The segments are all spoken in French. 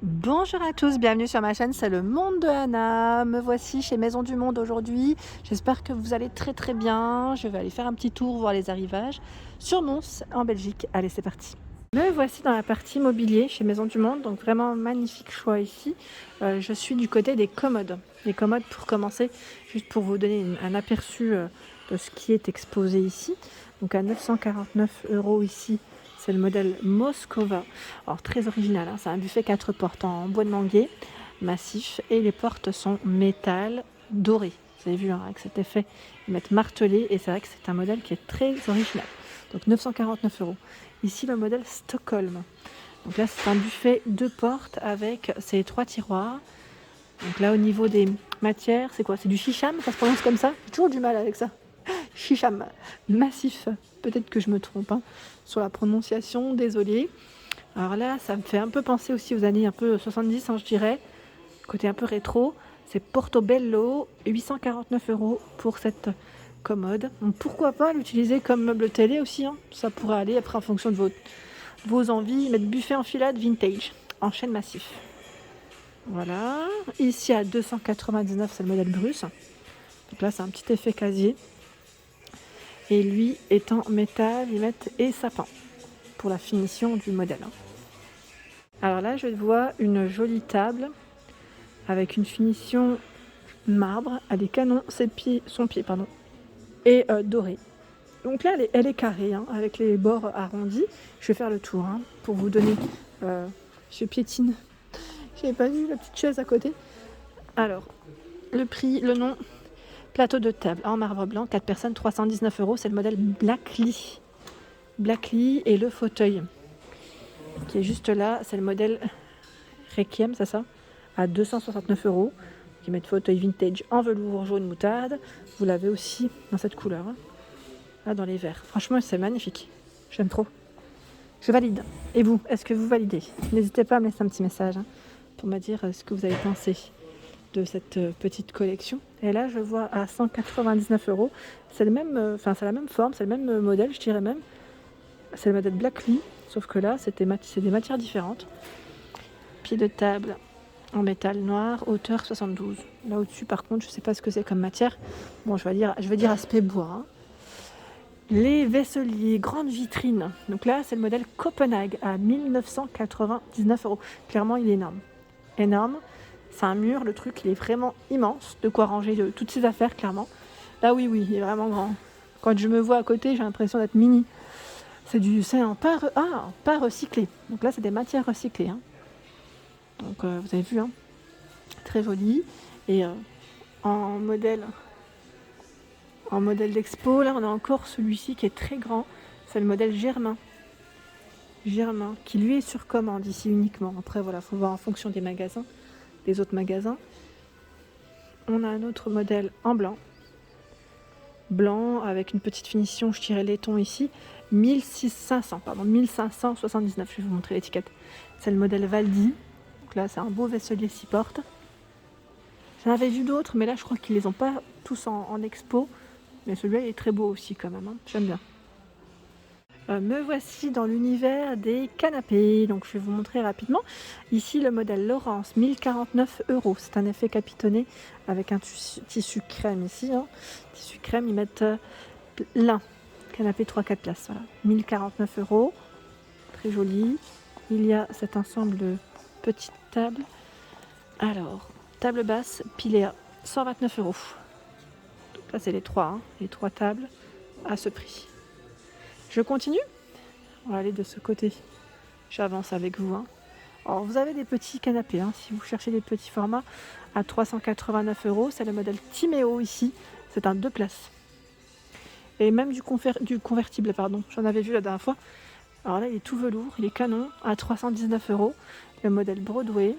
Bonjour à tous, bienvenue sur ma chaîne, c'est le monde de Anna. Me voici chez Maison du Monde aujourd'hui. J'espère que vous allez très bien. Je vais aller faire un petit tour, voir les arrivages sur Mons en Belgique. Allez, c'est parti. Me voici dans la partie mobilier chez Maison du Monde, donc vraiment magnifique choix ici. Je suis du côté des commodes. Les commodes pour commencer, juste pour vous donner un aperçu de ce qui est exposé ici. Donc à 949 € ici. C'est le modèle Moscova. Alors très original, hein, c'est un buffet 4 portes en bois de manguier massif et les portes sont métal doré. Vous avez vu hein, avec cet effet, ils mettent martelé et c'est vrai que c'est un modèle qui est très original. Donc 949 €. Ici le modèle Stockholm. Donc là c'est un buffet 2 portes avec ces 3 tiroirs. Donc là au niveau des matières, c'est quoi? C'est du chicham, ça se prononce comme ça? J'ai toujours du mal avec ça. Chicham, massif. Peut-être que je me trompe hein, sur la prononciation, désolée. Alors là, ça me fait un peu penser aussi aux années un peu 70, hein, je dirais. Côté un peu rétro. C'est Portobello, 849 € pour cette commode. Donc pourquoi pas l'utiliser comme meuble télé aussi. Hein. Ça pourrait aller après en fonction de vos envies. Mettre buffet enfilade vintage en chêne massif. Voilà. Ici à 299, c'est le modèle Bruce. Donc là, c'est un petit effet casier. Et lui est en métal, ils mettent et sapin pour la finition du modèle. Alors là, je vois une jolie table avec une finition marbre à des canons, son pied et doré. Donc là, elle est carrée hein, avec les bords arrondis. Je vais faire le tour hein, pour vous donner. Je piétine. J'avais pas vu la petite chaise à côté. Alors, le prix, le nom. Plateau de table en marbre blanc, 4 personnes, 319 €. C'est le modèle Blackly. Blackly et le fauteuil qui est juste là, c'est le modèle Requiem, c'est ça, à 269 €. Qui met fauteuil vintage en velours jaune moutarde. Vous l'avez aussi dans cette couleur, hein. Là dans les verts. Franchement, c'est magnifique. J'aime trop. Je valide. Et vous, est-ce que vous validez? N'hésitez pas à me laisser un petit message hein, pour me dire ce que vous avez pensé de cette petite collection. Et là, je vois à 199 €. C'est le même, c'est la même forme, c'est le même modèle, je dirais même. C'est le modèle Blackly, sauf que là, c'est des matières différentes. Pied de table en métal noir, hauteur 72. Là au-dessus, par contre, je ne sais pas ce que c'est comme matière. Bon, je vais dire aspect bois. Hein. Les vaisseliers, grande vitrine. Donc là, c'est le modèle Copenhague à 1999 €. Clairement, il est énorme. Énorme. C'est un mur, le truc, il est vraiment immense. De quoi ranger toutes ses affaires, clairement. Là, oui, il est vraiment grand. Quand je me vois à côté, j'ai l'impression d'être mini. C'est en pas recyclé. Donc là, c'est des matières recyclées. Hein. Donc vous avez vu, hein, très joli. Et en modèle d'expo, là, on a encore celui-ci qui est très grand. C'est le modèle Germain. Germain, qui lui est sur commande ici uniquement. Après, voilà, faut voir en fonction des magasins, des autres magasins. On a un autre modèle en blanc. Blanc avec une petite finition, je dirais laiton ici. 1579, je vais vous montrer l'étiquette. C'est le modèle Valdi. Donc là, c'est un beau vaisselier 6 portes. J'en avais vu d'autres, mais là, je crois qu'ils les ont pas tous en expo. Mais celui-là, il est très beau aussi quand même. Hein. J'aime bien. Me voici dans l'univers des canapés. Donc, je vais vous montrer rapidement. Ici, le modèle Laurence, 1049 €. C'est un effet capitonné avec un tissu crème ici. Hein. Tissu crème, ils mettent lin. Canapé 3-4 places. Voilà. 1049 €. Très joli. Il y a cet ensemble de petites tables. Alors, table basse, Pilea, 129 €. Donc là, c'est les trois tables à ce prix. Je continue. On va aller de ce côté. J'avance avec vous. Hein. Alors, vous avez des petits canapés. Hein, si vous cherchez des petits formats, à 389 €. C'est le modèle Timéo ici. C'est un 2 places. Et même du convertible, pardon. J'en avais vu la dernière fois. Alors là, il est tout velours. Il est canon à 319 €. Le modèle Broadway.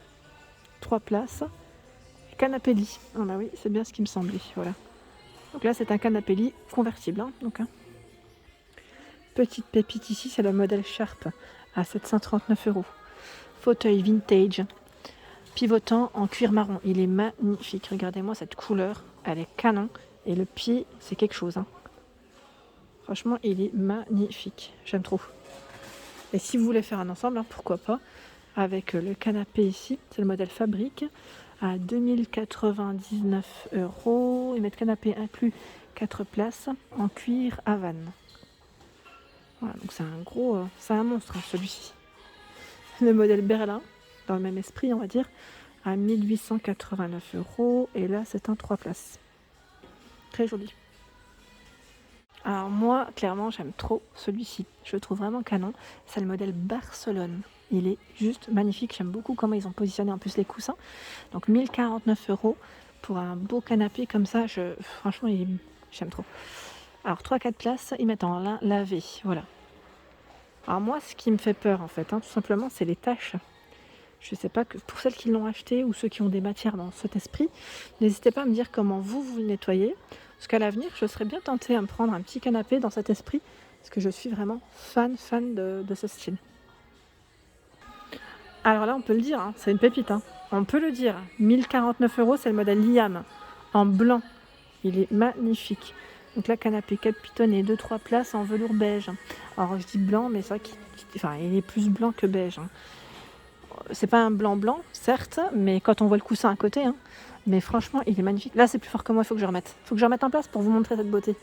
3 places. Canapé lit. Ah bah oui, c'est bien ce qui me semblait. Voilà. Donc là, c'est un canapé lit convertible. Hein, donc, hein. Petite pépite ici, c'est le modèle Sharp à 739 €. Fauteuil vintage, pivotant en cuir marron. Il est magnifique. Regardez-moi cette couleur. Elle est canon. Et le pied, c'est quelque chose. Hein. Franchement, il est magnifique. J'aime trop. Et si vous voulez faire un ensemble, hein, pourquoi pas. avec le canapé ici, c'est le modèle Fabrique, à 2099 €. Ils mettent canapé inclus 4 places en cuir Havane. Voilà, donc c'est un gros, c'est un monstre hein, celui-ci. Le modèle Berlin, dans le même esprit on va dire, à 1889 € et là c'est un 3 places. Très joli. Alors moi, clairement, j'aime trop celui-ci. Je le trouve vraiment canon. C'est le modèle Barcelone. Il est juste magnifique. J'aime beaucoup comment ils ont positionné en plus les coussins. Donc 1049 € pour un beau canapé comme ça. Franchement, j'aime trop. Alors 3-4 places, ils mettent en lin lavé. Voilà. Alors moi, ce qui me fait peur en fait, hein, tout simplement, c'est les taches. Je ne sais pas, que pour celles qui l'ont acheté ou ceux qui ont des matières dans cet esprit, n'hésitez pas à me dire comment vous le nettoyez. Parce qu'à l'avenir, je serais bien tentée à me prendre un petit canapé dans cet esprit, parce que je suis vraiment fan de ce style. Alors là, on peut le dire, hein, c'est une pépite. Hein. On peut le dire. 1049 €, c'est le modèle Liam, en blanc. Il est magnifique. Donc là, canapé capitonné, 2-3 places en velours beige. Alors je dis blanc, mais c'est vrai qu'il est plus blanc que beige. Hein. C'est pas un blanc, certes, mais quand on voit le coussin à côté, hein, mais franchement, il est magnifique. Là, c'est plus fort que moi, il faut que je remette. Il faut que je remette en place pour vous montrer cette beauté.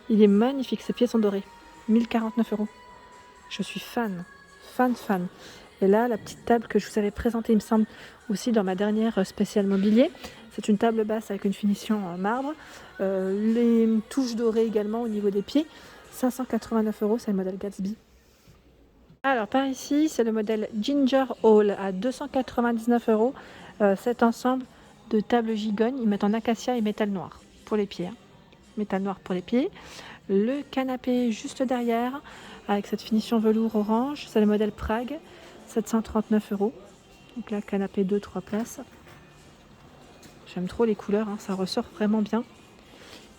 Il est magnifique, ses pieds sont dorés. 1049 €. Je suis fan. Et là, la petite table que je vous avais présentée, il me semble, aussi dans ma dernière spéciale mobilier. C'est une table basse avec une finition en marbre. Les touches dorées également au niveau des pieds. 589 €, c'est le modèle Gatsby. Alors par ici, c'est le modèle Ginger Hall à 299 €. Cet ensemble de tables gigognes, ils mettent en acacia et métal noir pour les pieds. Hein. Métal noir pour les pieds. Le canapé juste derrière, avec cette finition velours orange, c'est le modèle Prague, 739 €. Donc là, canapé 2-3 places. J'aime trop les couleurs, hein, ça ressort vraiment bien.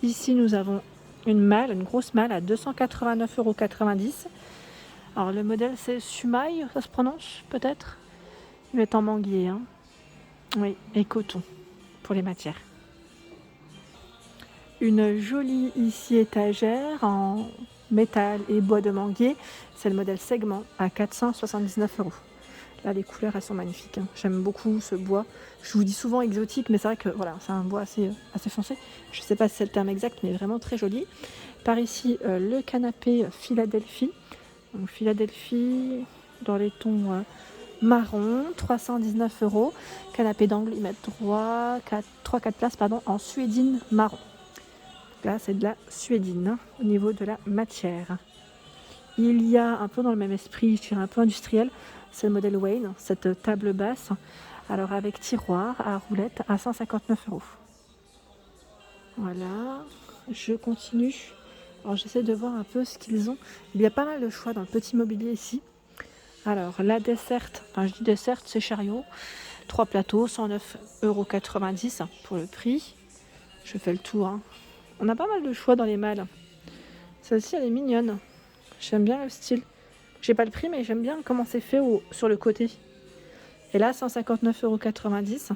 Ici, nous avons une grosse malle à 289,90 €. Alors le modèle c'est Sumail, ça se prononce peut-être. Il est en manguier, hein. Oui, et coton pour les matières. Une jolie ici étagère en métal et bois de manguier, c'est le modèle Segment à 479 €. Là les couleurs elles sont magnifiques, hein. J'aime beaucoup ce bois. Je vous dis souvent exotique, mais c'est vrai que voilà, c'est un bois assez foncé. Je ne sais pas si c'est le terme exact, mais vraiment très joli. Par ici le canapé Philadelphie. Donc Philadelphie dans les tons marron, 319 €. Canapé d'angle, ils mettent 3-4 places en suédine marron. Là, c'est de la suédine hein, au niveau de la matière. Il y a un peu dans le même esprit, je dirais un peu industriel, c'est le modèle Wayne, cette table basse. Alors avec tiroir à roulette à 159 €. Voilà, je continue. Alors j'essaie de voir un peu ce qu'ils ont. Il y a pas mal de choix dans le petit mobilier ici. Alors la desserte, je dis desserte, c'est chariot. 3 plateaux, 109,90 € pour le prix. Je fais le tour. Hein. On a pas mal de choix dans les malles. Celle-ci, elle est mignonne. J'aime bien le style. J'ai pas le prix, mais j'aime bien comment c'est fait sur le côté. Et là, 159,90 €.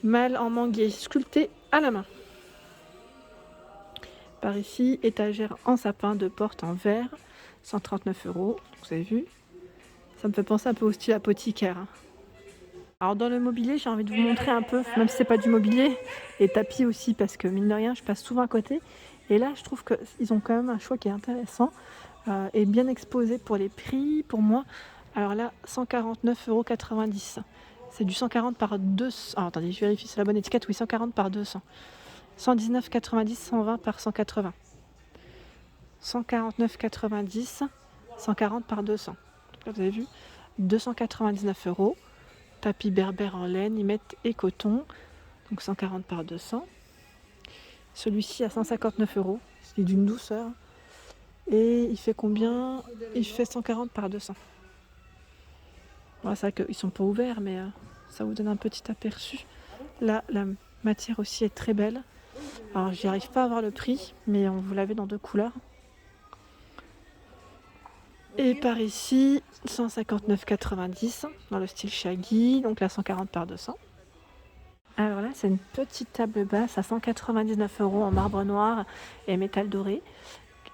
Malle en manguier sculpté à la main. Par ici, étagère en sapin de porte en verre, 139 €. Vous avez vu? Ça me fait penser un peu au style apothicaire. Hein. Alors dans le mobilier, j'ai envie de vous montrer un peu, même si c'est pas du mobilier, les tapis aussi, parce que mine de rien, je passe souvent à côté. Et là, je trouve qu'ils ont quand même un choix qui est intéressant et bien exposé pour les prix, pour moi. Alors là, 149,90 €. C'est du 140 par 200. Ah, attendez, je vérifie, c'est la bonne étiquette. Oui, 140 par 200. 119,90, 120 par 180. 149,90, 140 par 200. Donc là, vous avez vu, 299 €. Tapis berbère en laine, ils mettent et coton. Donc 140 par 200. Celui-ci à 159 €. C'est d'une douceur. Et il fait combien? Il fait 140 par 200. Voilà, c'est vrai qu'ils ne sont pas ouverts, mais ça vous donne un petit aperçu. Là, la matière aussi est très belle. Alors, j'y arrive pas à voir le prix, mais on vous l'avait dans 2 couleurs. Et par ici, 159,90 dans le style Shaggy, donc là 140 par 200. Alors là, c'est une petite table basse à 199 € en marbre noir et métal doré.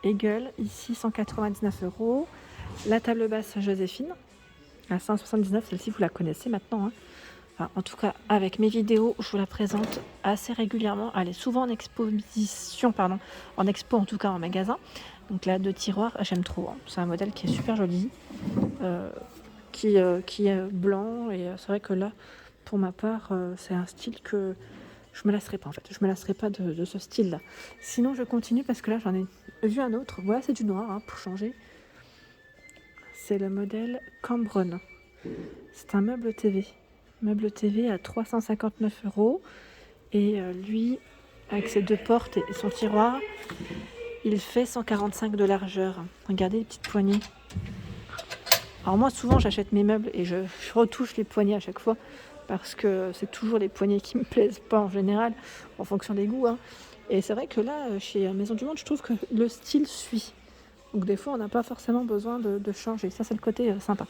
Eagle, ici 199 €. La table basse Joséphine. à 179. Celle-ci, vous la connaissez maintenant, hein. Enfin, en tout cas, avec mes vidéos, je vous la présente assez régulièrement. Elle est souvent en exposition, pardon, en expo, en tout cas en magasin. Donc là, 2 tiroirs, j'aime trop, hein. C'est un modèle qui est super joli, qui est blanc. Et c'est vrai que là, pour ma part, c'est un style que je me lasserai pas en fait. Je me lasserai pas de ce style-là. Sinon, je continue parce que là, j'en ai vu un autre. Voilà, c'est du noir, hein, pour changer. C'est le modèle Cambron. C'est un meuble TV. Meuble TV à 359 €. Et lui, avec ses 2 portes et son tiroir, il fait 145 de largeur. Regardez les petites poignées. Alors moi, souvent, j'achète mes meubles et je retouche les poignées à chaque fois parce que c'est toujours les poignées qui me plaisent pas en général, en fonction des goûts, hein. Et c'est vrai que là, chez Maison du Monde, je trouve que le style suit. Donc des fois, on n'a pas forcément besoin de changer. Ça, c'est le côté sympa.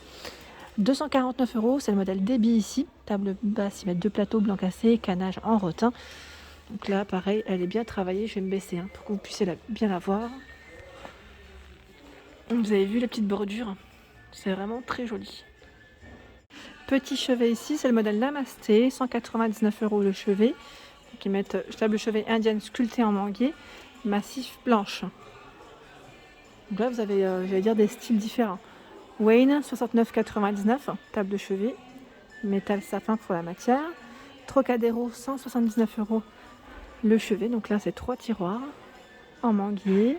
249 €, c'est le modèle Debbie ici. Table basse, ils mettent 2 plateaux blanc cassé, canage en rotin. Donc là, pareil, elle est bien travaillée. Je vais me baisser, hein, pour que vous puissiez bien la voir. Vous avez vu les petites bordures? C'est vraiment très joli. Petit chevet ici, c'est le modèle Namasté, 199 € le chevet. Donc ils mettent table chevet indienne sculptée en manguier, massif blanche. Donc là, vous avez, j'allais dire, des styles différents. Wayne, 69,99 €, table de chevet, métal sapin pour la matière. Trocadéro, 179 € le chevet. Donc là, c'est 3 tiroirs en manguier.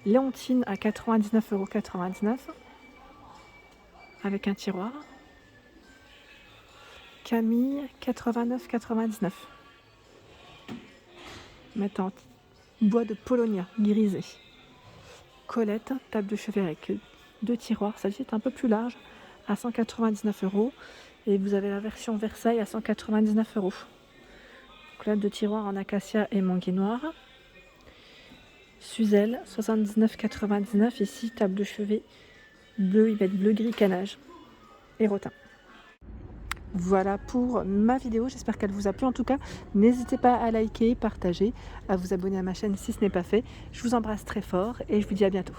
Léontine à 99,99 € avec un tiroir. Camille, 89,99 €. Maintenant, bois de Polonia, grisé. Colette, table de chevet avec 2 tiroirs. Celle-ci est un peu plus large, à 199 €. Et vous avez la version Versailles à 199 €. Donc là, 2 tiroirs en acacia et manguier noir. Suzel, 79,99 €. Ici, table de chevet bleu, ils mettent bleu gris canage et rotin. Voilà pour ma vidéo, j'espère qu'elle vous a plu. En tout cas, n'hésitez pas à liker, partager, à vous abonner à ma chaîne si ce n'est pas fait. Je vous embrasse très fort et je vous dis à bientôt.